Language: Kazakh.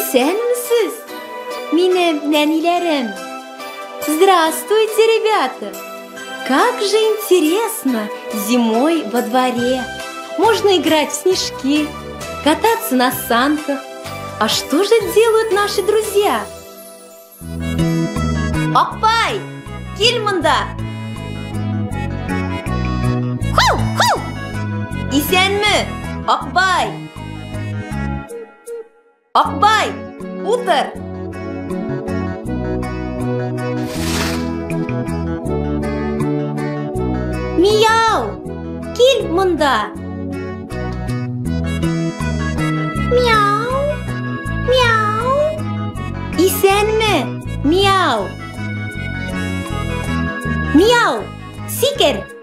Исәнмесез, минем нәниләрем? Здравствуйте, ребята! Как же интересно зимой во дворе. Можно играть в снежки, кататься на санках. А что же делают наши друзья? Акбай, кел мында! Ху-ху! Исәнме, Акбай? Акбай, утыр! Мияу, кел мында! Мяу, мяу! Исәнме, мияу? Мияу, сикер!